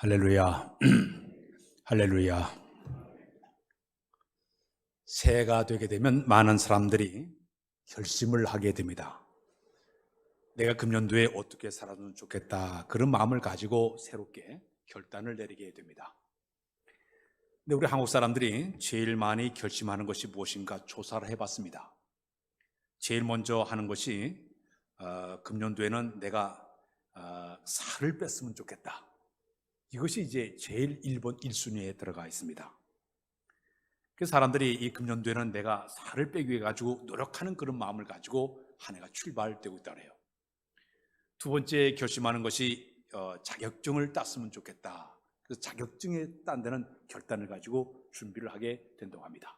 할렐루야. 할렐루야. 새해가 되게 되면 많은 사람들이 결심을 하게 됩니다. 내가 금년도에 어떻게 살아도 좋겠다, 그런 마음을 가지고 새롭게 결단을 내리게 됩니다. 근데 우리 한국 사람들이 제일 많이 결심하는 것이 무엇인가 조사를 해봤습니다. 제일 먼저 하는 것이 금년도에는 내가 살을 뺐으면 좋겠다. 이것이 이제 제일 1번 1순위에 들어가 있습니다. 그래서 사람들이 이 금년도에는 내가 살을 빼기 위해 가지고 노력하는 그런 마음을 가지고 한 해가 출발되고 있다고 해요. 두 번째 결심하는 것이 자격증을 땄으면 좋겠다. 그래서 자격증에 딴 데는 결단을 가지고 준비를 하게 된다고 합니다.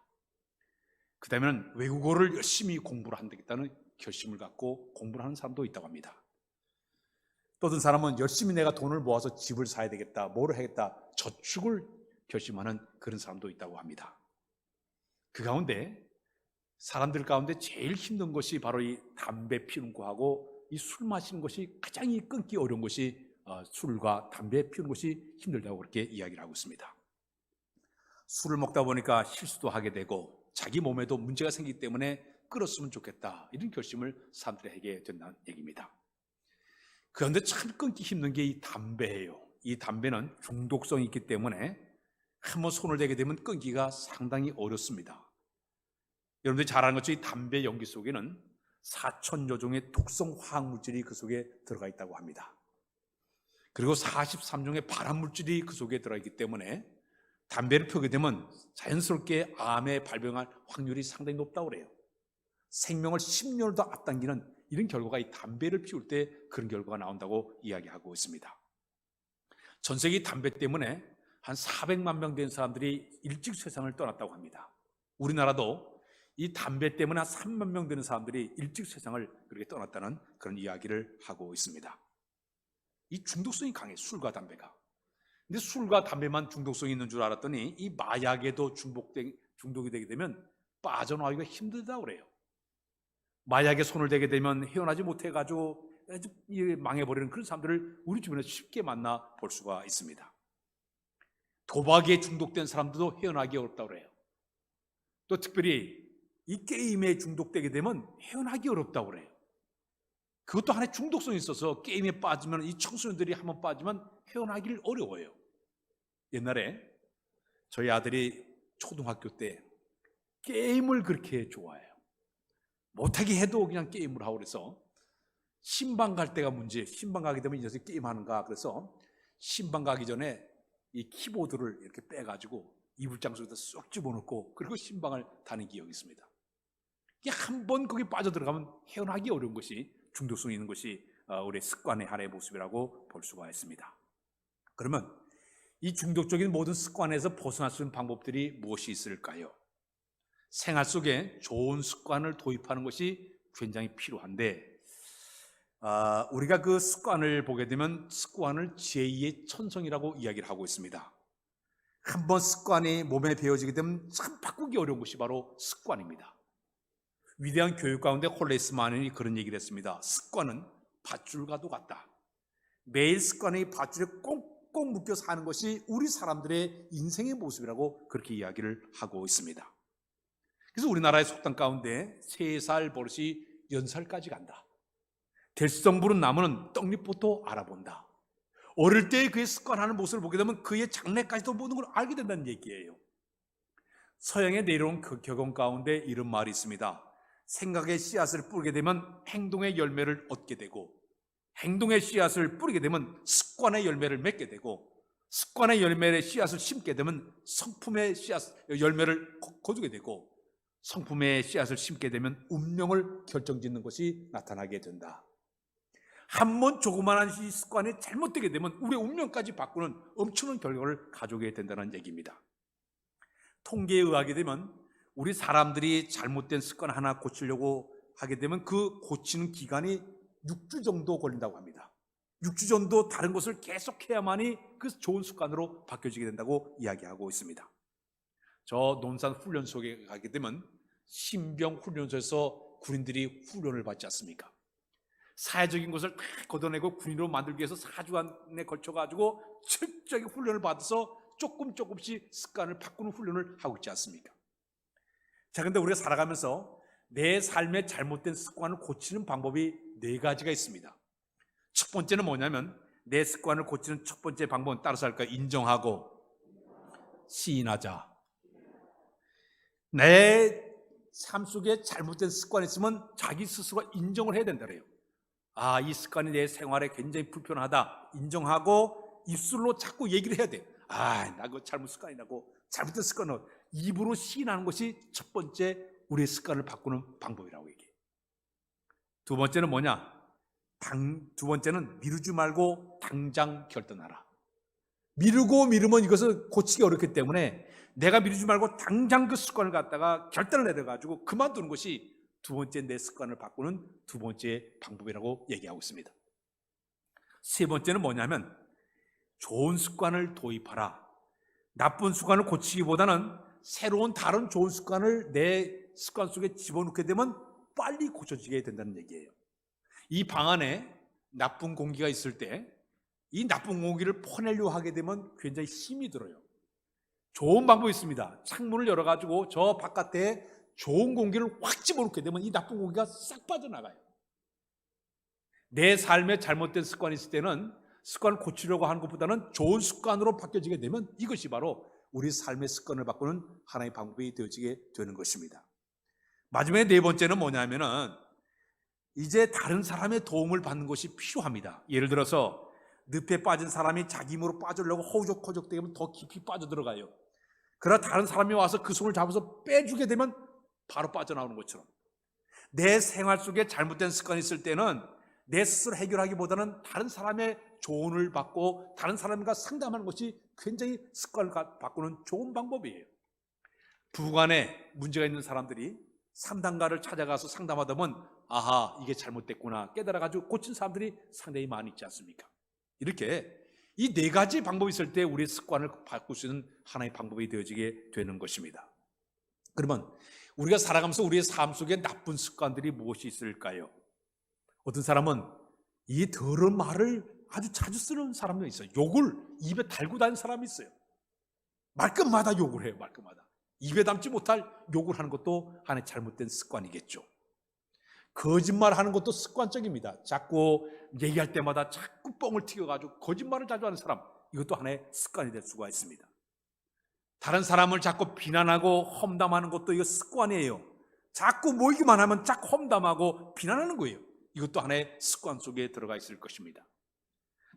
그 다음에는 외국어를 열심히 공부를 한다는 결심을 갖고 공부를 하는 사람도 있다고 합니다. 또 어떤 사람은 열심히 내가 돈을 모아서 집을 사야 되겠다, 뭐를 하겠다, 저축을 결심하는 그런 사람도 있다고 합니다. 그 가운데 사람들 가운데 제일 힘든 것이 바로 이 담배 피우는 거하고 이 술 마시는 것이 가장 끊기 어려운 것이 술과 담배 피우는 것이 힘들다고 그렇게 이야기를 하고 있습니다. 술을 먹다 보니까 실수도 하게 되고 자기 몸에도 문제가 생기기 때문에 끊었으면 좋겠다, 이런 결심을 사람들이 하게 된다는 얘기입니다. 그런데 참 끊기 힘든 게 이 담배예요. 이 담배는 중독성이 있기 때문에 한번 손을 대게 되면 끊기가 상당히 어렵습니다. 여러분들이 잘 아는 것처럼 이 담배 연기 속에는 4,000여 종의 독성 화학물질이 그 속에 들어가 있다고 합니다. 그리고 43종의 발암물질이 그 속에 들어있기 때문에 담배를 피우게 되면 자연스럽게 암에 발병할 확률이 상당히 높다고 그래요. 생명을 10년을 더 앞당기는 이런 결과가 이 담배를 피울 때 그런 결과가 나온다고 이야기하고 있습니다. 전 세계 담배 때문에 한 400만 명 된 사람들이 일찍 세상을 떠났다고 합니다. 우리나라도 이 담배 때문에 한 3만 명 되는 사람들이 일찍 세상을 그렇게 떠났다는 그런 이야기를 하고 있습니다. 이 중독성이 강해, 술과 담배가. 근데 술과 담배만 중독성이 있는 줄 알았더니 이 마약에도 중독이 되게 되면 빠져나오기가 힘들다고 그래요. 마약에 손을 대게 되면 헤어나지 못해가지고 망해버리는 그런 사람들을 우리 주변에서 쉽게 만나 볼 수가 있습니다. 도박에 중독된 사람들도 헤어나기 어렵다고 그래요. 또 특별히 이 게임에 중독되게 되면 헤어나기 어렵다고 그래요. 그것도 하나의 중독성이 있어서 게임에 빠지면, 이 청소년들이 한번 빠지면 헤어나기를 어려워요. 옛날에 저희 아들이 초등학교 때 게임을 그렇게 좋아해요. 못하게 해도 그냥 게임을 하고, 그래서 신방 갈 때가 문제예요. 신방 가게 되면 이 녀석이 게임하는가, 그래서 신방 가기 전에 이 키보드를 이렇게 빼가지고 이불장 속에다 쏙 집어넣고 그리고 신방을 다닌 기억이 있습니다. 한번 거기 빠져들어가면 헤어나기 어려운 것이, 중독성이 있는 것이 우리의 습관의 하나의 모습이라고 볼 수가 있습니다. 그러면 이 중독적인 모든 습관에서 벗어날 수 있는 방법들이 무엇이 있을까요? 생활 속에 좋은 습관을 도입하는 것이 굉장히 필요한데, 우리가 그 습관을 보게 되면 습관을 제2의 천성이라고 이야기를 하고 있습니다. 한번 습관이 몸에 배어지게 되면 참 바꾸기 어려운 것이 바로 습관입니다. 위대한 교육 가운데 홀레스만이 그런 얘기를 했습니다. 습관은 밧줄과도 같다. 매일 습관의 밧줄에 꽁꽁 묶여 사는 것이 우리 사람들의 인생의 모습이라고 그렇게 이야기를 하고 있습니다. 그래서 우리나라의 속담 가운데 3살 버릇이 연살까지 간다. 될성 부른 나무는 떡잎부터 알아본다. 어릴 때 그의 습관하는 모습을 보게 되면 그의 장래까지도 모든 걸 알게 된다는 얘기예요. 서양에 내려온 그 격언 가운데 이런 말이 있습니다. 생각의 씨앗을 뿌리게 되면 행동의 열매를 얻게 되고, 행동의 씨앗을 뿌리게 되면 습관의 열매를 맺게 되고, 습관의 열매의 씨앗을 심게 되면 성품의 열매를 거두게 되고, 성품의 씨앗을 심게 되면 운명을 결정짓는 것이 나타나게 된다. 한번 조그마한 이 습관이 잘못되게 되면 우리의 운명까지 바꾸는 엄청난 결과를 가져오게 된다는 얘기입니다. 통계에 의하게 되면 우리 사람들이 잘못된 습관 하나 고치려고 하게 되면 그 고치는 기간이 6주 정도 걸린다고 합니다. 6주 정도 다른 것을 계속해야만이 그 좋은 습관으로 바뀌어지게 된다고 이야기하고 있습니다. 저 논산 훈련소에 가게 되면 신병 훈련소에서 군인들이 훈련을 받지 않습니까? 사회적인 것을 다 걷어내고 군인으로 만들기 위해서 4주간에 걸쳐가지고 철저하게 훈련을 받아서 조금씩 습관을 바꾸는 훈련을 하고 있지 않습니까? 자, 근데 우리가 살아가면서 내 삶의 잘못된 습관을 고치는 방법이 4가지가 있습니다. 첫 번째는 뭐냐면, 내 습관을 고치는 첫 번째 방법은 따라서 할까요? 인정하고 시인하자. 내 삶 속에 잘못된 습관이 있으면 자기 스스로가 인정을 해야 된다 그래요. 아, 이 습관이 내 생활에 굉장히 불편하다. 인정하고 입술로 자꾸 얘기를 해야 돼. 아, 나 그거 잘못 습관이라고. 잘못된 습관을 입으로 시인하는 것이 첫 번째 우리의 습관을 바꾸는 방법이라고 얘기해요. 두 번째는 뭐냐? 두 번째는 미루지 말고 당장 결단하라. 미루면 이것을 고치기 어렵기 때문에 내가 미루지 말고 당장 그 습관을 갖다가 결단을 내려가지고 그만두는 것이 두 번째 내 습관을 바꾸는 두 번째 방법이라고 얘기하고 있습니다. 세 번째는 뭐냐면 좋은 습관을 도입하라. 나쁜 습관을 고치기보다는 새로운 다른 좋은 습관을 내 습관 속에 집어넣게 되면 빨리 고쳐지게 된다는 얘기예요. 이 방 안에 나쁜 공기가 있을 때 이 나쁜 공기를 퍼내려고 하게 되면 굉장히 힘이 들어요. 좋은 방법이 있습니다. 창문을 열어가지고 저 바깥에 좋은 공기를 확 집어넣게 되면 이 나쁜 공기가 싹 빠져나가요. 내 삶에 잘못된 습관이 있을 때는 습관을 고치려고 하는 것보다는 좋은 습관으로 바뀌어지게 되면 이것이 바로 우리 삶의 습관을 바꾸는 하나의 방법이 되어지게 되는 것입니다. 마지막에 네 번째는 뭐냐면은 이제 다른 사람의 도움을 받는 것이 필요합니다. 예를 들어서 늪에 빠진 사람이 자기 힘으로 빠지려고 허우적허적대면 더 깊이 빠져들어가요. 그러나 다른 사람이 와서 그 손을 잡아서 빼주게 되면 바로 빠져나오는 것처럼 내 생활 속에 잘못된 습관이 있을 때는 내 스스로 해결하기보다는 다른 사람의 조언을 받고 다른 사람과 상담하는 것이 굉장히 습관을 바꾸는 좋은 방법이에요. 부부간에 문제가 있는 사람들이 상담가를 찾아가서 상담하다 보면 아하, 이게 잘못됐구나 깨달아가지고 고친 사람들이 상당히 많이 있지 않습니까? 이렇게 이 4가지 방법이 있을 때 우리의 습관을 바꿀 수 있는 하나의 방법이 되어지게 되는 것입니다. 그러면 우리가 살아가면서 우리의 삶 속에 나쁜 습관들이 무엇이 있을까요? 어떤 사람은 이 더러운 말을 아주 자주 쓰는 사람도 있어요. 욕을 입에 달고 다니는 사람이 있어요. 말끝마다 욕을 해요. 말끝마다. 입에 담지 못할 욕을 하는 것도 하나의 잘못된 습관이겠죠. 거짓말하는 것도 습관적입니다. 자꾸 얘기할 때마다 자꾸 뻥을 튀겨가지고 거짓말을 자주 하는 사람, 이것도 하나의 습관이 될 수가 있습니다. 다른 사람을 자꾸 비난하고 험담하는 것도 이거 습관이에요. 자꾸 모이기만 하면 자꾸 험담하고 비난하는 거예요. 이것도 하나의 습관 속에 들어가 있을 것입니다.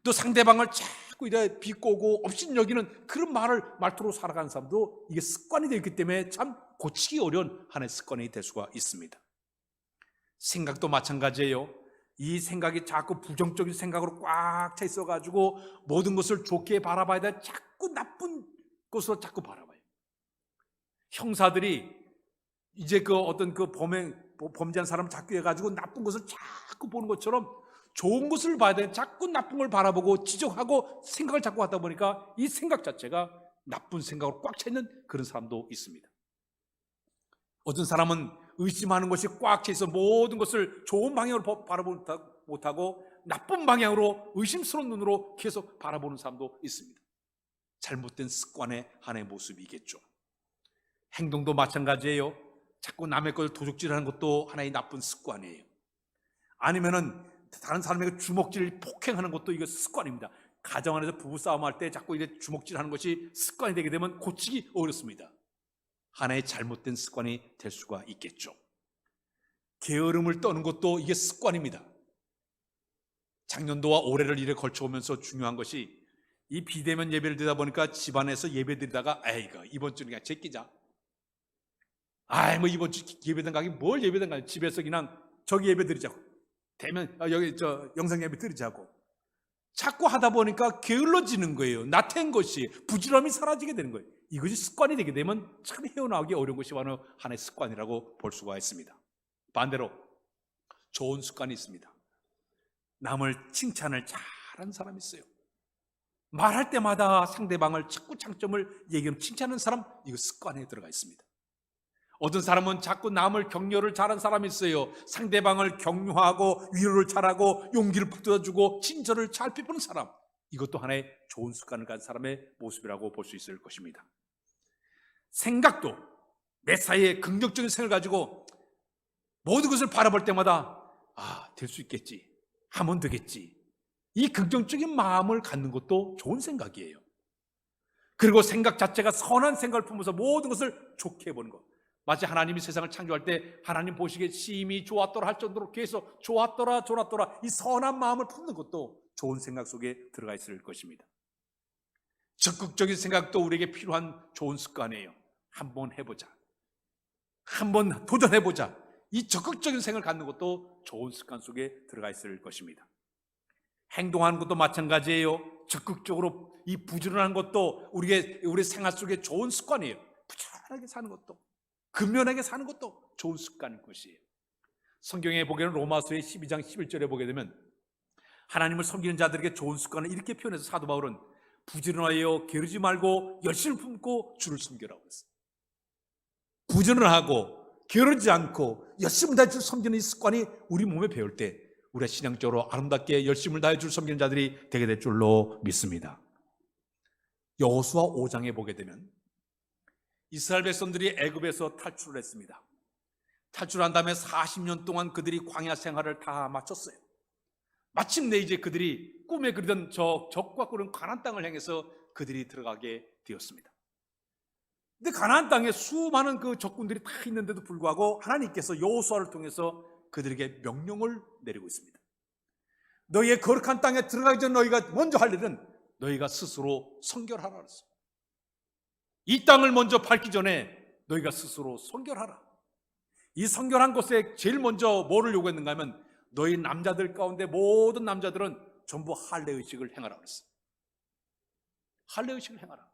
또 상대방을 자꾸 이래 비꼬고 업신여기는 그런 말투로 살아가는 사람도 이게 습관이 되어 있기 때문에 참 고치기 어려운 하나의 습관이 될 수가 있습니다. 생각도 마찬가지예요. 이 생각이 자꾸 부정적인 생각으로 꽉 차 있어가지고 모든 것을 좋게 바라봐야 돼. 자꾸 나쁜 것으로 자꾸 바라봐요. 형사들이 이제 어떤 범죄한 사람을 자꾸 해가지고 나쁜 것을 자꾸 보는 것처럼 좋은 것을 봐야 돼. 자꾸 나쁜 걸 바라보고 지적하고 생각을 자꾸 하다 보니까 이 생각 자체가 나쁜 생각으로 꽉 차 있는 그런 사람도 있습니다. 어떤 사람은 의심하는 것이 꽉 차 있어 모든 것을 좋은 방향으로 바라보지 못하고 나쁜 방향으로 의심스러운 눈으로 계속 바라보는 사람도 있습니다. 잘못된 습관의 하나의 모습이겠죠. 행동도 마찬가지예요. 자꾸 남의 걸 도둑질하는 것도 하나의 나쁜 습관이에요. 아니면은 다른 사람에게 주먹질 폭행하는 것도 이거 습관입니다. 가정 안에서 부부싸움 할 때 자꾸 이제 주먹질하는 것이 습관이 되게 되면 고치기 어렵습니다. 하나의 잘못된 습관이 될 수가 있겠죠. 게으름을 떠는 것도 이게 습관입니다. 작년도와 올해를 이래 걸쳐오면서 중요한 것이 이 비대면 예배를 드리다 보니까 집안에서 예배 드리다가 아이고 이번 주는 그냥 제끼자. 뭐 이번 주 예배당 가기 뭘 예배당 가기 집에서 그냥 저기 예배 드리자고. 대면 여기 영상 예배 드리자고. 자꾸 하다 보니까 게을러지는 거예요. 나태한 것이 부지런함이 사라지게 되는 거예요. 이것이 습관이 되게 되면 참 헤어나오기 어려운 것이 바로 하나의 습관이라고 볼 수가 있습니다. 반대로 좋은 습관이 있습니다. 남을 칭찬을 잘하는 사람이 있어요. 말할 때마다 상대방을 자꾸 장점을 얘기하면 칭찬하는 사람, 이거 습관에 들어가 있습니다. 어떤 사람은 자꾸 남을 격려를 잘하는 사람이 있어요. 상대방을 격려하고 위로를 잘하고 용기를 북돋아주고 친절을 잘 베푸는 사람. 이것도 하나의 좋은 습관을 가진 사람의 모습이라고 볼 수 있을 것입니다. 생각도 매사에 긍정적인 생각을 가지고 모든 것을 바라볼 때마다 될 수 있겠지, 하면 되겠지, 이 긍정적인 마음을 갖는 것도 좋은 생각이에요. 그리고 생각 자체가 선한 생각을 품어서 모든 것을 좋게 해보는 것. 마치 하나님이 세상을 창조할 때 하나님 보시기에 심히 좋았더라 할 정도로 계속 좋았더라 좋았더라 이 선한 마음을 품는 것도 좋은 생각 속에 들어가 있을 것입니다. 적극적인 생각도 우리에게 필요한 좋은 습관이에요. 한번 해보자, 한번 도전해보자, 이 적극적인 생각을 갖는 것도 좋은 습관 속에 들어가 있을 것입니다. 행동하는 것도 마찬가지예요. 적극적으로 이 부지런한 것도 우리 생활 속에 좋은 습관이에요. 부지런하게 사는 것도, 근면하게 사는 것도 좋은 습관일 것이에요. 성경에 보게는 로마서의 12장 11절에 보게 되면 하나님을 섬기는 자들에게 좋은 습관을 이렇게 표현해서 사도 바울은 부지런하여 게으르지 말고 열심을 품고 주를 섬기라고 했어요. 부지런하고 게으르지 않고 열심을 다해 주를 섬기는 이 습관이 우리 몸에 배울 때 우리가 신앙적으로 아름답게 열심을 다해 주를 섬기는 자들이 되게 될 줄로 믿습니다. 여호수아 5장에 보게 되면 이스라엘 백성들이 애굽에서 탈출을 했습니다. 탈출한 다음에 40년 동안 그들이 광야 생활을 다 마쳤어요. 마침내 이제 그들이 꿈에 그리던 저 적과 꾸는 가나안 땅을 향해서 그들이 들어가게 되었습니다. 근데 가나안 땅에 수많은 그 적군들이 다 있는데도 불구하고 하나님께서 여호수아를 통해서 그들에게 명령을 내리고 있습니다. 너희의 거룩한 땅에 들어가기 전 너희가 먼저 할 일은 너희가 스스로 선결하라 그랬어요. 이 땅을 먼저 밟기 전에 너희가 스스로 선결하라. 이 선결한 것에 제일 먼저 뭐를 요구했는가 하면 너희 남자들 가운데 모든 남자들은 전부 할례의식을 행하라 그랬어요. 할례의식을 행하라.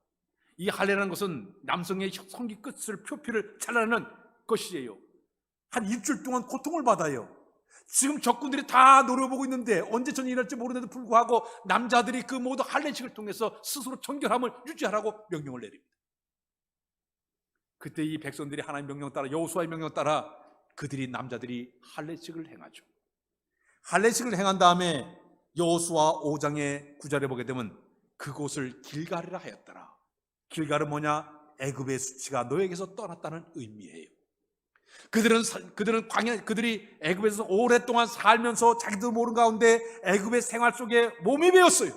이 할례라는 것은 남성의 성기 끝을 표피를 잘라내는 것이에요. 한 일주일 동안 고통을 받아요. 지금 적군들이 다 노려보고 있는데 언제 전이 일어날지 모르는데도 불구하고 남자들이 그 모든 할례식을 통해서 스스로 정결함을 유지하라고 명령을 내립니다. 그때 이 백성들이 하나님의 명령 따라 여호수아의 명령 따라 그들이 남자들이 할례식을 행하죠. 할례식을 행한 다음에 여호수아 5장의 9절에 보게 되면 그곳을 길갈이라 하였더라. 길갈은 뭐냐? 애굽의 수치가 너에게서 떠났다는 의미예요. 그들이 애굽에서 오랫동안 살면서 자기도 모르는 가운데 애굽의 생활 속에 몸이 배었어요.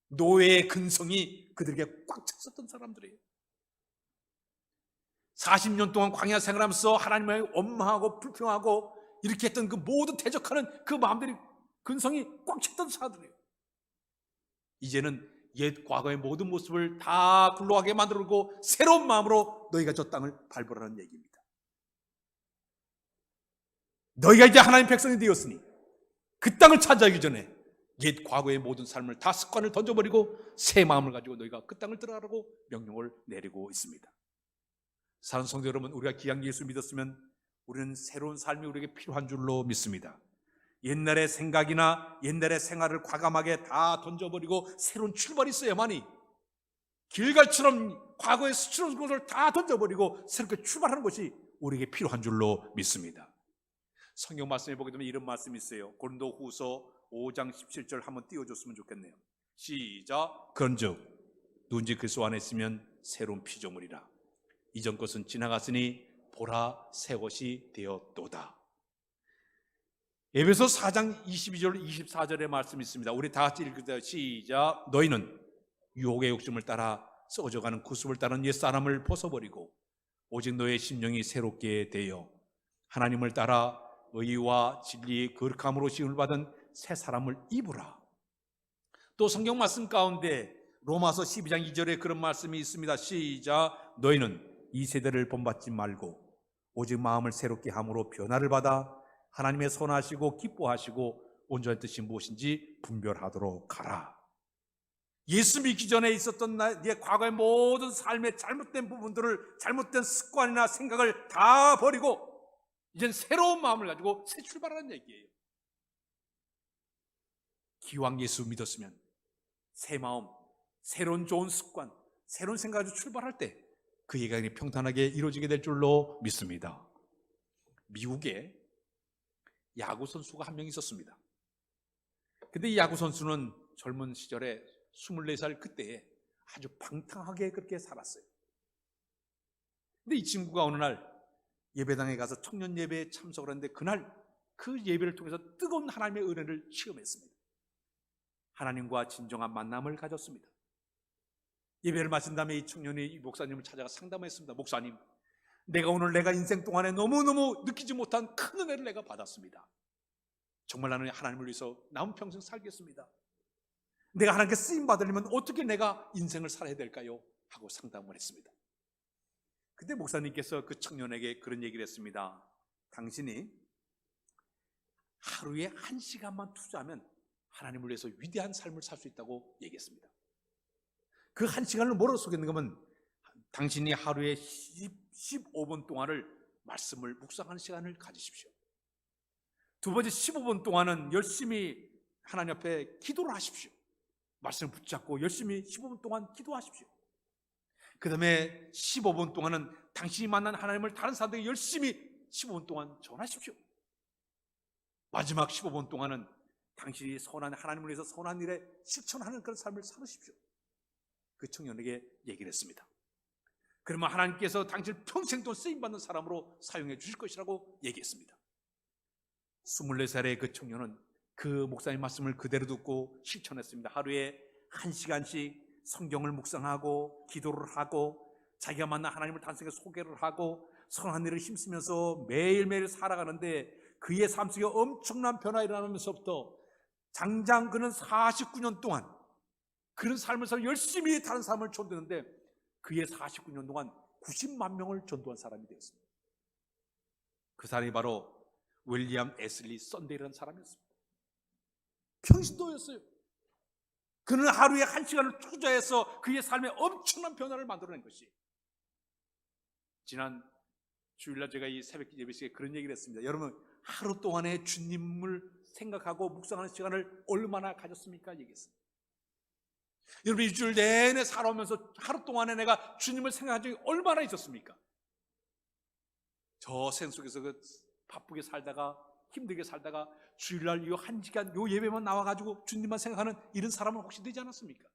노예의 근성이 그들에게 꽉 찼었던 사람들이에요. 40년 동안 광야 생활하면서 하나님을 원망하고 불평하고 이렇게 했던 그 모든 대적하는 그 마음들이 근성이 꽉 찼던 사람들이에요. 이제는 옛 과거의 모든 모습을 다 굴러가게 만들고 새로운 마음으로 너희가 저 땅을 밟으라는 얘기입니다. 너희가 이제 하나님 백성이 되었으니 그 땅을 차지하기 전에 옛 과거의 모든 삶을 다 습관을 던져버리고 새 마음을 가지고 너희가 그 땅을 들어가라고 명령을 내리고 있습니다. 사랑하는 성도 여러분, 우리가 귀한 예수 믿었으면 우리는 새로운 삶이 우리에게 필요한 줄로 믿습니다. 옛날의 생각이나 옛날의 생활을 과감하게 다 던져버리고 새로운 출발이 있어야만이 길갈처럼 과거의 수치로운 것을 다 던져버리고 새롭게 출발하는 것이 우리에게 필요한 줄로 믿습니다. 성경 말씀에 보게 되면 이런 말씀이 있어요. 고린도후서 5장 17절 한번 띄워줬으면 좋겠네요. 시작. 그런즉 누군지 그리스도 안에 있으면 새로운 피조물이라. 이전 것은 지나갔으니 보라 새 것이 되었도다. 에베소 4장 22절 24절의 말씀이 있습니다. 우리 다 같이 읽으세요. 시작. 너희는 유혹의 욕심을 따라 썩어져가는 구습을 따른 옛사람을 벗어버리고 오직 너의 심령이 새롭게 되어 하나님을 따라 의와 진리의 거룩함으로 시험을 받은 새 사람을 입으라. 또 성경 말씀 가운데 로마서 12장 2절에 그런 말씀이 있습니다. 시작. 너희는 이 세대를 본받지 말고 오직 마음을 새롭게 함으로 변화를 받아 하나님의 선하시고 기뻐하시고 온전한 뜻이 무엇인지 분별하도록 하라. 예수 믿기 전에 있었던 네 과거의 모든 삶의 잘못된 부분들을, 잘못된 습관이나 생각을 다 버리고 이젠 새로운 마음을 가지고 새 출발하는 얘기예요. 기왕 예수 믿었으면 새 마음, 새로운 좋은 습관, 새로운 생각으로 출발할 때 그 예감이 평탄하게 이루어지게 될 줄로 믿습니다. 미국에 야구 선수가 한 명 있었습니다. 근데 이 야구 선수는 젊은 시절에 24살 그때에 아주 방탕하게 그렇게 살았어요. 근데 이 친구가 어느 날 예배당에 가서 청년 예배에 참석을 했는데 그날 그 예배를 통해서 뜨거운 하나님의 은혜를 체험했습니다. 하나님과 진정한 만남을 가졌습니다. 예배를 마친 다음에 이 청년이 이 목사님을 찾아가 상담했습니다. 목사님, 내가 인생 동안에 너무너무 느끼지 못한 큰 은혜를 내가 받았습니다. 정말 나는 하나님을 위해서 남은 평생 살겠습니다. 내가 하나님께 쓰임 받으려면 어떻게 내가 인생을 살아야 될까요? 하고 상담을 했습니다. 그때 목사님께서 그 청년에게 그런 얘기를 했습니다. 당신이 하루에 1시간만 투자하면 하나님을 위해서 위대한 삶을 살 수 있다고 얘기했습니다. 그 1시간을 뭐로 속였는가 하면 당신이 하루에 15분 동안을 말씀을 묵상하는 시간을 가지십시오. 두 번째 15분 동안은 열심히 하나님 앞에 기도를 하십시오. 말씀을 붙잡고 열심히 15분 동안 기도하십시오. 그 다음에 15분 동안은 당신이 만난 하나님을 다른 사람들에게 열심히 15분 동안 전하십시오. 마지막 15분 동안은 당신이 선한 하나님을 위해서 선한 일에 실천하는 그런 삶을 살으십시오. 그 청년에게 얘기를 했습니다. 그러면 하나님께서 당신을 평생 동안 쓰임받는 사람으로 사용해 주실 것이라고 얘기했습니다. 24살의 그 청년은 그 목사님 말씀을 그대로 듣고 실천했습니다. 하루에 1시간씩 성경을 묵상하고 기도를 하고 자기가 만난 하나님을 단순하게 소개를 하고 선한 일을 힘쓰면서 매일매일 살아가는데 그의 삶 속에 엄청난 변화가 일어나면서부터 장장 그는 49년 동안 그런 삶을 살아 열심히 다른 삶을 전도했는데 그의 49년 동안 90만 명을 전도한 사람이 되었습니다. 그 사람이 바로 윌리엄 애슬리 썬데이라는 사람이었습니다. 평신도였어요. 그는 하루에 1시간을 투자해서 그의 삶에 엄청난 변화를 만들어낸 것이. 지난 주일날 제가 이 새벽 예배 시간에 그런 얘기를 했습니다. 여러분, 하루 동안에 주님을 생각하고 묵상하는 시간을 얼마나 가졌습니까? 얘기했습니다. 여러분, 일주일 내내 살아오면서 하루 동안에 내가 주님을 생각한 적이 얼마나 있었습니까? 저 생 속에서 그 바쁘게 살다가 힘들게 살다가 주일날 이 1시간 요 예배만 나와가지고 주님만 생각하는 이런 사람은 혹시 되지 않았습니까?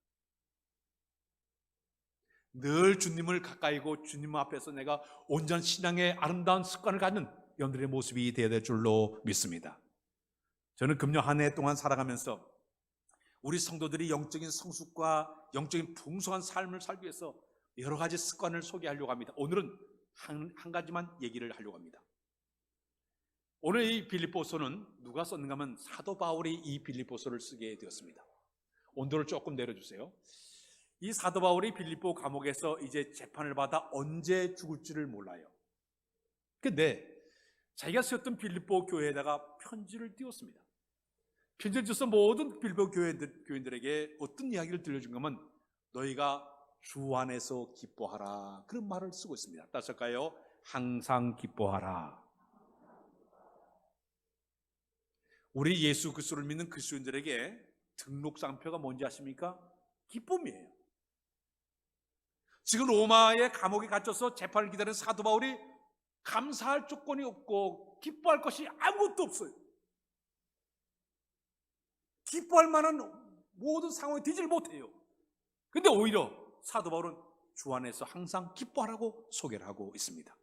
늘 주님을 가까이고 주님 앞에서 내가 온전한 신앙의 아름다운 습관을 갖는 여러분들의 모습이 되어야 될 줄로 믿습니다. 저는 금년 한 해 동안 살아가면서 우리 성도들이 영적인 성숙과 영적인 풍성한 삶을 살기 위해서 여러 가지 습관을 소개하려고 합니다. 오늘은 한 가지만 얘기를 하려고 합니다. 오늘 이 빌립보서는 누가 썼는가 하면 사도 바울이 이 빌립보서를 쓰게 되었습니다. 온도를 조금 내려주세요. 이 사도 바울이 빌립보 감옥에서 이제 재판을 받아 언제 죽을지를 몰라요. 근데 자기가 쓰였던 빌립보 교회에다가 편지를 띄웠습니다. 편지를 줘서 모든 빌립보 교인들에게 어떤 이야기를 들려준 거면 너희가 주 안에서 기뻐하라, 그런 말을 쓰고 있습니다. 따라서까요? 항상 기뻐하라. 우리 예수 그리스도를 믿는 그리스도인들에게 등록상표가 뭔지 아십니까? 기쁨이에요. 지금 로마의 감옥에 갇혀서 재판을 기다리는 사도 바울이 감사할 조건이 없고 기뻐할 것이 아무것도 없어요. 기뻐할 만한 모든 상황에 되질 못해요. 근데 오히려 사도 바울은 주 안에서 항상 기뻐하라고 소개를 하고 있습니다.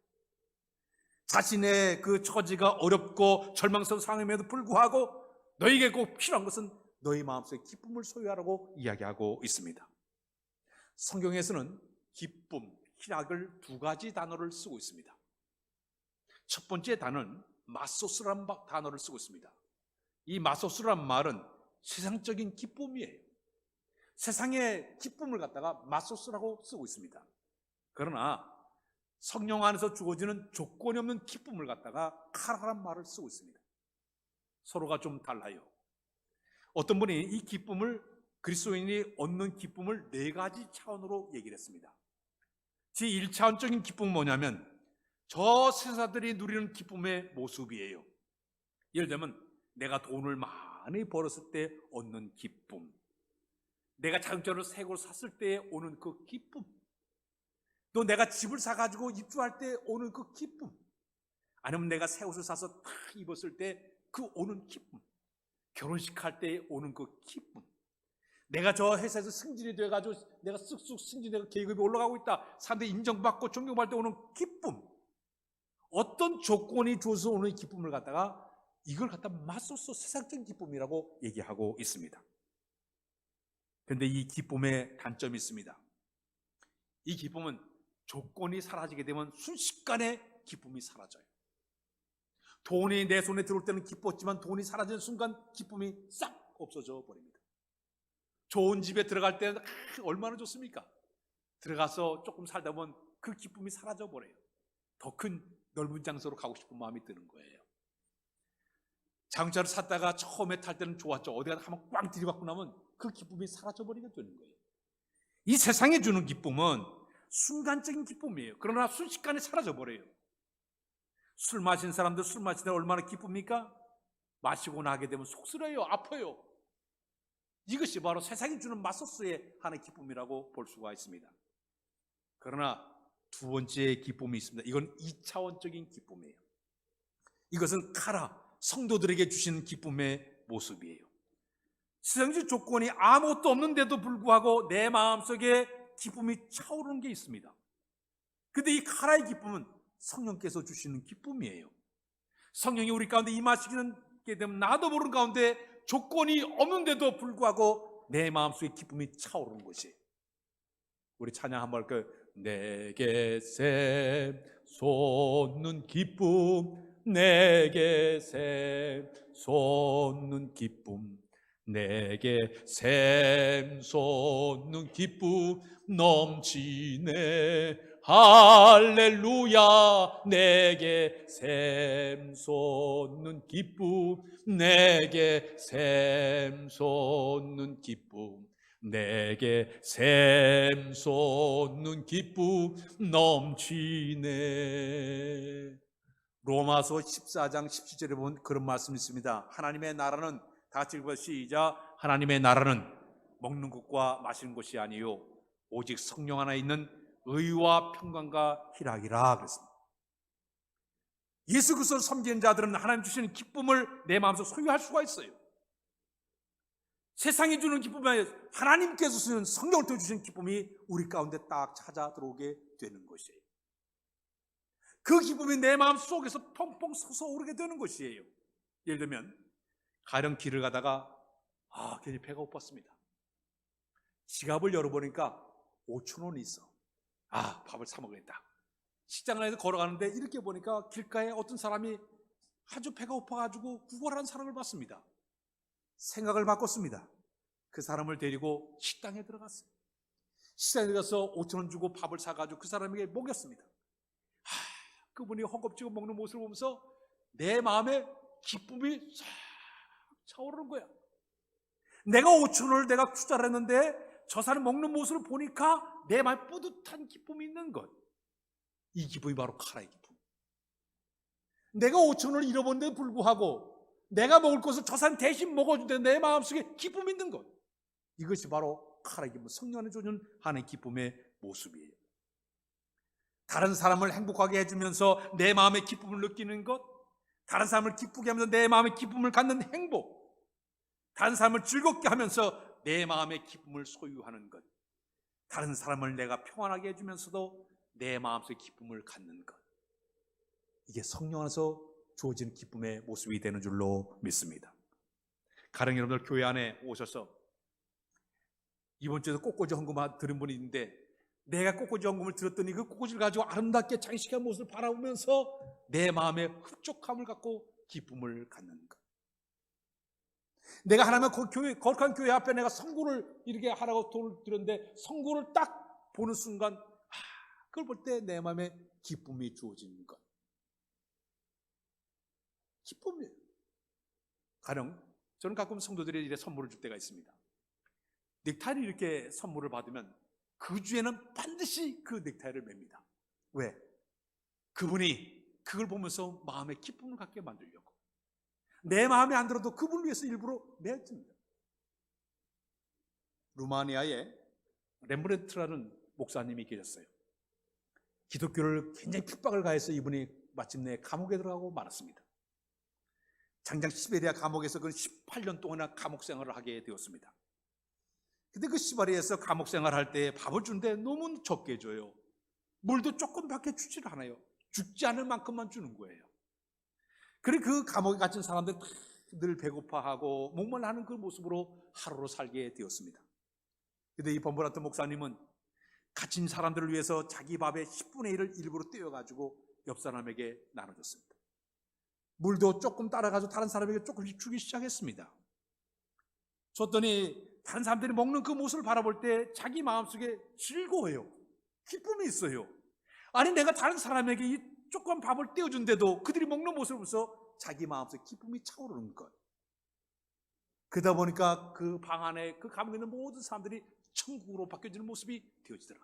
자신의 그 처지가 어렵고 절망스러운 상황임에도 불구하고 너희에게 꼭 필요한 것은 너희 마음속에 기쁨을 소유하라고 이야기하고 있습니다. 성경에서는 기쁨, 희락을 두 가지 단어를 쓰고 있습니다. 첫 번째 단어는 마소스라는 단어를 쓰고 있습니다. 이 마소스라는 말은 세상적인 기쁨이에요. 세상의 기쁨을 갖다가 마소스라고 쓰고 있습니다. 그러나 성령 안에서 주어지는 조건이 없는 기쁨을 갖다가 카라란 말을 쓰고 있습니다. 서로가 좀 달라요. 어떤 분이 이 기쁨을, 그리스도인이 얻는 기쁨을 4가지 차원으로 얘기를 했습니다. 제 1차원적인 기쁨은 뭐냐면 저 세상들이 누리는 기쁨의 모습이에요. 예를 들면 내가 돈을 많이 벌었을 때 얻는 기쁨, 내가 자동차를 새 걸 샀을 때 오는 그 기쁨, 또 내가 집을 사가지고 입주할 때 오는 그 기쁨, 아니면 내가 새 옷을 사서 탁 입었을 때 그 오는 기쁨, 결혼식 할 때 오는 그 기쁨, 내가 저 회사에서 승진이 돼가지고 내가 쓱쓱 승진해서 계급이 올라가고 있다, 사람들이 인정받고 존경받을 때 오는 기쁨, 어떤 조건이 줘서 오는 기쁨을 갖다가 이걸 갖다 맞서서 세상적인 기쁨이라고 얘기하고 있습니다. 그런데 이 기쁨의 단점이 있습니다. 이 기쁨은 조건이 사라지게 되면 순식간에 기쁨이 사라져요. 돈이 내 손에 들어올 때는 기뻤지만 돈이 사라지는 순간 기쁨이 싹 없어져 버립니다. 좋은 집에 들어갈 때는 얼마나 좋습니까? 들어가서 조금 살다 보면 그 기쁨이 사라져 버려요. 더 큰 넓은 장소로 가고 싶은 마음이 드는 거예요. 자동차를 샀다가 처음에 탈 때는 좋았죠. 어디 가서 한번 꽝 들이받고 나면 그 기쁨이 사라져 버리게 되는 거예요. 이 세상에 주는 기쁨은 순간적인 기쁨이에요. 그러나 순식간에 사라져 버려요. 술 마신 사람들 술 마실 때 얼마나 기쁩니까? 마시고 나게 되면 속쓰려요, 아파요. 이것이 바로 세상이 주는 마소스의 하나의 기쁨이라고 볼 수가 있습니다. 그러나 두 번째 기쁨이 있습니다. 이건 2차원적인 기쁨이에요. 이것은 카라, 성도들에게 주시는 기쁨의 모습이에요. 세상적 조건이 아무것도 없는데도 불구하고 내 마음속에 기쁨이 차오르는 게 있습니다. 근데 이 카라의 기쁨은 성령께서 주시는 기쁨이에요. 성령이 우리 가운데 임하시게 되면 나도 모르는 가운데 조건이 없는데도 불구하고 내 마음속에 기쁨이 차오르는 것이에요. 우리 찬양 한번 할까요? 내게 샘솟는 기쁨, 내게 샘솟는 기쁨, 내게 샘솟는 기쁨 넘치네. 할렐루야. 내게 샘솟는 기쁨, 내게 샘솟는 기쁨, 내게 샘솟는 기쁨 넘치네. 로마서 14장 17절에 보면 그런 말씀이 있습니다. 하나님의 나라는, 다 같이 읽어 시작. 하나님의 나라는 먹는 것과 마시는 것이 아니요 오직 성령 안에 있는 의와 평강과 희락이라 그랬습니다. 예수 그리스도를 섬기는 자들은 하나님 주시는 기쁨을 내 마음속 소유할 수가 있어요. 세상이 주는 기쁨이 아니라 하나님께서 주시는 성령을 통해 주시는 기쁨이 우리 가운데 딱 찾아 들어오게 되는 것이에요. 그 기쁨이 내 마음 속에서 펑펑 솟아오르게 되는 것이에요. 예를 들면 가령 길을 가다가 괜히 배가 고팠습니다. 지갑을 열어보니까 5,000원이 있어. 밥을 사 먹겠다. 식당 안에서 걸어가는데 이렇게 보니까 길가에 어떤 사람이 아주 배가 고파가지고 구걸하는 사람을 봤습니다. 생각을 바꿨습니다. 그 사람을 데리고 식당에 들어갔어요. 식당에 들어가서 5,000원 주고 밥을 사가지고 그 사람에게 먹였습니다. 그분이 허겁지겁 먹는 모습을 보면서 내 마음에 기쁨이 싹 차오르는 거야. 내가 5,000원을 내가 투자를 했는데 저 사람 먹는 모습을 보니까 내 마음에 뿌듯한 기쁨이 있는 것. 이 기쁨이 바로 카라의 기쁨. 내가 5,000원을 잃어본데도 불구하고 내가 먹을 것을 저 사람 대신 먹어준데 내 마음속에 기쁨이 있는 것. 이것이 바로 카라의 기쁨, 성령 안에 주는 하나의 기쁨의 모습이에요. 다른 사람을 행복하게 해주면서 내 마음의 기쁨을 느끼는 것, 다른 사람을 기쁘게 하면서 내 마음의 기쁨을 갖는 행복, 다른 사람을 즐겁게 하면서 내 마음의 기쁨을 소유하는 것, 다른 사람을 내가 평안하게 해주면서도 내 마음속의 기쁨을 갖는 것, 이게 성령 안에서 주어지는 기쁨의 모습이 되는 줄로 믿습니다. 가령 여러분들 교회 안에 오셔서 이번 주에도 꽃꽂이 헌금 들은 분이 있는데 내가 꽃꽂이 헌금을 들었더니 그 꽃꽂이를 가지고 아름답게 장식한 모습을 바라보면서 내 마음의 흡족함을 갖고 기쁨을 갖는 것. 내가 하나님의 거룩한 교회 앞에 내가 성구를 이렇게 하라고 돈을 드렸는데 성구를 딱 보는 순간 그걸 볼 때 내 마음에 기쁨이 주어지는 것. 기쁨이에요. 가령 저는 가끔 성도들이 이렇게 선물을 줄 때가 있습니다. 넥타이를 이렇게 선물을 받으면 그 주에는 반드시 그 넥타이를 맵니다. 왜? 그분이 그걸 보면서 마음에 기쁨을 갖게 만들려고. 내 마음에 안 들어도 그분을 위해서 일부러 맵습니다. 루마니아에 렘브란트라는 목사님이 계셨어요. 기독교를 굉장히 핍박을 가해서 이분이 마침내 감옥에 들어가고 말았습니다. 장장 시베리아 감옥에서 그 18년 동안이나 감옥 생활을 하게 되었습니다. 근데 그 시베리아에서 감옥 생활할 때 밥을 주는데 너무 적게 줘요. 물도 조금밖에 주질 않아요. 죽지 않을 만큼만 주는 거예요. 그래 그 감옥에 갇힌 사람들 늘 배고파하고 목말라하는 그 모습으로 하루로 살게 되었습니다. 근데 이 범브라트 목사님은 갇힌 사람들을 위해서 자기 밥의 10분의 1을 일부러 떼어가지고 옆 사람에게 나눠줬습니다. 물도 조금 따라가지고 다른 사람에게 조금씩 주기 시작했습니다. 줬더니 다른 사람들이 먹는 그 모습을 바라볼 때 자기 마음속에 즐거워요. 기쁨이 있어요. 아니 내가 다른 사람에게 이 조금 밥을 떼어준데도 그들이 먹는 모습을 보면서 자기 마음속에 기쁨이 차오르는 것. 그러다 보니까 그 방 안에 그 감옥에 있는 모든 사람들이 천국으로 바뀌어지는 모습이 되어지더라.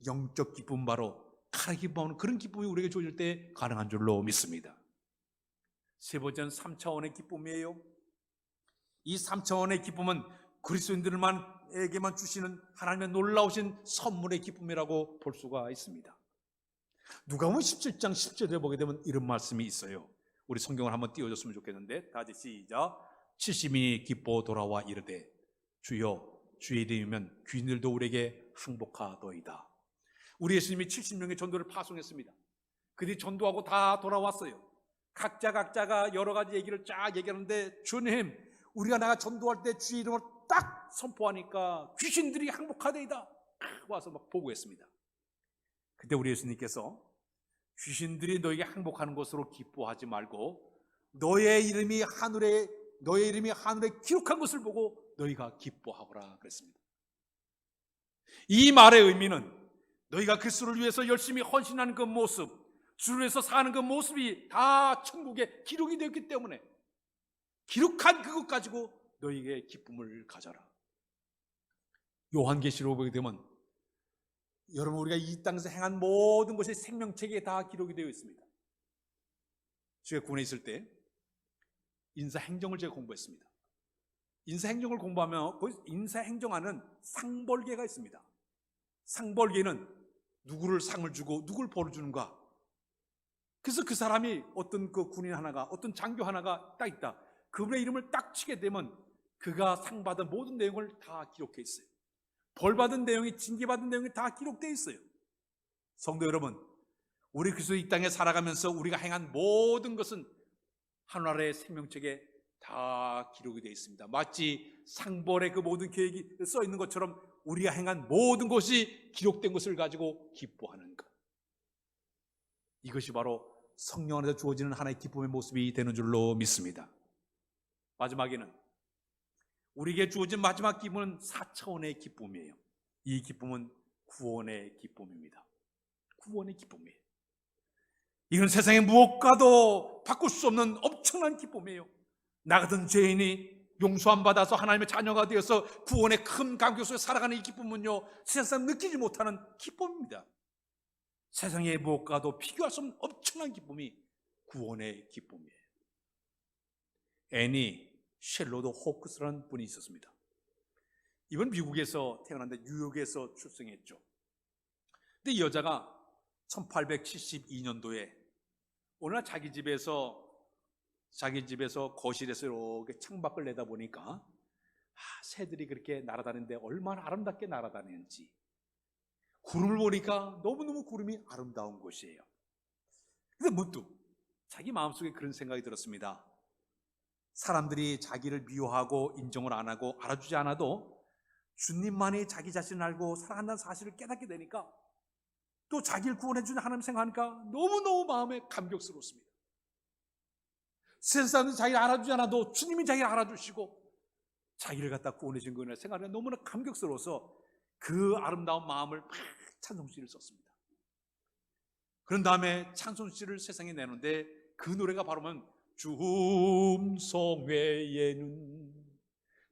영적 기쁨, 바로 가장 기뻐하는 그런 기쁨이 우리에게 주어질 때 가능한 줄로 믿습니다. 세 번째는 3차원의 기쁨이에요. 이 3차원의 기쁨은 그리스도인들에게만 주시는 하나님의 놀라우신 선물의 기쁨이라고 볼 수가 있습니다. 누가복음 17장 10절에 보게 되면 이런 말씀이 있어요. 우리 성경을 한번 띄워줬으면 좋겠는데, 다시 시작. 70인이 기뻐 돌아와 이르되 주여 주의 이름이면 귀인들도 우리에게 항복하더이다. 우리 예수님이 70명의 전도를 파송했습니다. 그들이 전도하고 다 돌아왔어요. 각자가 여러 가지 얘기를 쫙 얘기하는데, 주님 우리가 나가 전도할 때 주의 이름을 딱 선포하니까 귀신들이 항복하더이다 와서 막 보고했습니다. 그때 우리 예수님께서 귀신들이 너에게 항복하는 것으로 기뻐하지 말고 너의 이름이 하늘에 기록한 것을 보고 너희가 기뻐하거라 그랬습니다. 이 말의 의미는 너희가 그리스도를 위해서 열심히 헌신하는 그 모습, 주를 위해서 사는 그 모습이 다 천국에 기록이 되었기 때문에 기록한 그것 가지고 너희에게 기쁨을 가져라. 요한계시록 보게 되면 여러분 우리가 이 땅에서 행한 모든 것이 생명책에 다 기록이 되어 있습니다. 제가 군에 있을 때 인사행정을 제가 공부했습니다. 인사행정을 공부하면 거기 인사행정하는 상벌계가 있습니다. 상벌계는 누구를 상을 주고 누구를 벌을 주는가. 그래서 그 사람이 어떤 그 군인 하나가, 어떤 장교 하나가 딱 있다. 그분의 이름을 딱 치게 되면 그가 상 받은 모든 내용을 다 기록해 있어요. 벌 받은 내용이, 징계받은 내용이 다 기록되어 있어요. 성도 여러분, 우리 그리스도 이 땅에 살아가면서 우리가 행한 모든 것은 하늘나라의 생명책에 다 기록이 되어 있습니다. 마치 상벌의 그 모든 계획이 써 있는 것처럼 우리가 행한 모든 것이 기록된 것을 가지고 기뻐하는 것. 이것이 바로 성령 안에서 주어지는 하나의 기쁨의 모습이 되는 줄로 믿습니다. 마지막에는 우리에게 주어진 마지막 기쁨은 4차원의 기쁨이에요. 이 기쁨은 구원의 기쁨입니다. 구원의 기쁨이에요. 이건 세상의 무엇과도 바꿀 수 없는 엄청난 기쁨이에요. 나 같은 죄인이 용서함 받아서 하나님의 자녀가 되어서 구원의 큰 감격 속에 살아가는 이 기쁨은요, 세상 느끼지 못하는 기쁨입니다. 세상의 무엇과도 비교할 수 없는 엄청난 기쁨이 구원의 기쁨이에요. 애니 셸로드 호크스라는 분이 있었습니다. 이번 미국에서 태어났는데 뉴욕에서 출생했죠. 근데 이 여자가 1872년도에 어느 날 자기 집에서 거실에서 이렇게 창밖을 내다보니까 새들이 그렇게 날아다니는데 얼마나 아름답게 날아다니는지, 구름을 보니까 너무너무 구름이 아름다운 곳이에요. 근데 문득 자기 마음속에 그런 생각이 들었습니다. 사람들이 자기를 미워하고 인정을 안 하고 알아주지 않아도 주님만이 자기 자신을 알고 사랑한다는 사실을 깨닫게 되니까, 또 자기를 구원해 주는 하나님 생각하니까 너무너무 마음에 감격스럽습니다. 세상 사람들이 자기를 알아주지 않아도 주님이 자기를 알아주시고 자기를 갖다 구원해 준 거나 생각하니까 너무나 감격스러워서 그 아름다운 마음을 막 찬송시를 썼습니다. 그런 다음에 찬송시를 세상에 내는데 그 노래가 바로 주 음성 외에는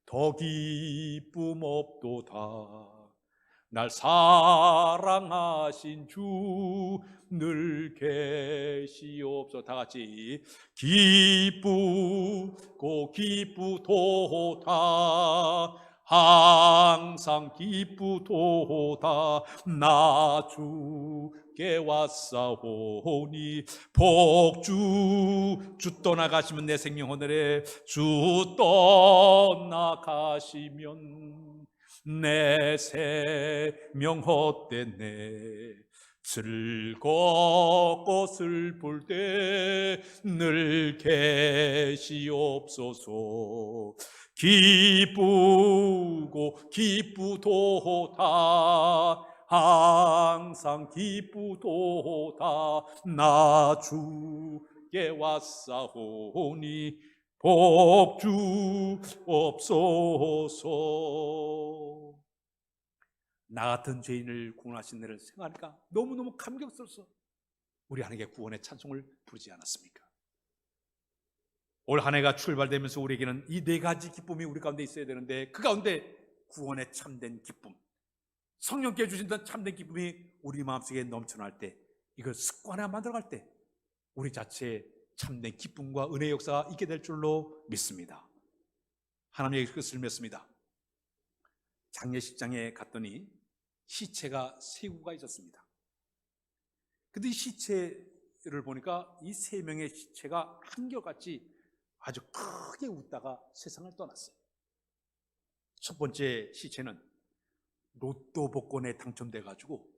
더 기쁨 없도다. 날 사랑하신 주 늘 계시옵소서. 다 같이 기쁘고 기쁘도다. 항상 항상 기쁘도다. 나 주께 왔사오니 복주 주 떠나가시면 내 생명 하늘에 주 떠나가시면 내 생명 헛되네. 즐겁고 슬플 때 늘 계시옵소서. 기쁘고 기쁘도다. 항상 기쁘도다. 나 주께 왔사오니 복주옵소서. 나 같은 죄인을 구원하신 내를 생각하니까 너무너무 감격스러워서 우리 하나님께 구원의 찬송을 부르지 않았습니까? 올 한 해가 출발되면서 우리에게는 이 네 가지 기쁨이 우리 가운데 있어야 되는데, 그 가운데 구원의 참된 기쁨, 성령께 주신다는 참된 기쁨이 우리 마음속에 넘쳐날 때, 이걸 습관화 만들어갈 때 우리 자체에 참된 기쁨과 은혜의 역사가 있게 될 줄로 믿습니다. 하나님의 뜻을 믿습니다. 장례식장에 갔더니 시체가 세 구가 있었습니다. 근데 이 시체를 보니까 이 세 명의 시체가 한결같이 아주 크게 웃다가 세상을 떠났어요. 첫 번째 시체는 로또 복권에 당첨돼 가지고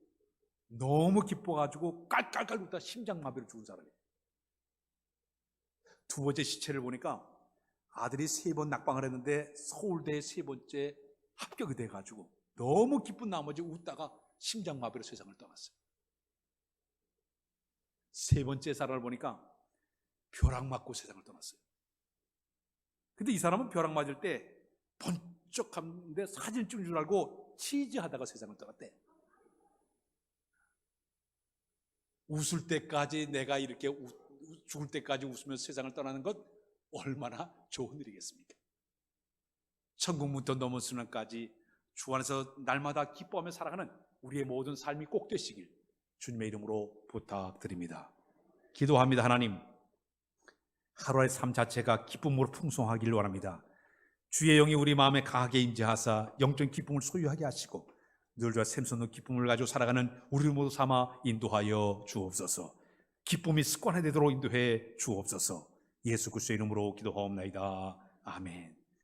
너무 기뻐 가지고 깔깔깔 웃다 심장마비로 죽은 사람이에요. 두 번째 시체를 보니까 아들이 3번 낙방을 했는데 서울대에 3번째 합격이 돼 가지고 너무 기쁜 나머지 웃다가 심장마비로 세상을 떠났어요. 세 번째 사람을 보니까 벼락 맞고 세상을 떠났어요. 근데 이 사람은 벼락 맞을 때 번쩍하는데 사진 찍는 줄 알고 치즈하다가 세상을 떠났대. 웃을 때까지 내가 이렇게 죽을 때까지 웃으면서 세상을 떠나는 것 얼마나 좋은 일이겠습니까? 천국문부터 넘은 순간까지 주 안에서 날마다 기뻐하며 살아가는 우리의 모든 삶이 꼭 되시길 주님의 이름으로 부탁드립니다. 기도합니다. 하나님, 하루의 삶 자체가 기쁨으로 풍성하기를 원합니다. 주의 영이 우리 마음에 강하게 임재하사 영적인 기쁨을 소유하게 하시고 늘 저와 샘솟는 기쁨을 가지고 살아가는 우리를 모두 삼아 인도하여 주옵소서. 기쁨이 습관화되도록 인도해 주옵소서. 예수 그리스도의 이름으로 기도하옵나이다. 아멘.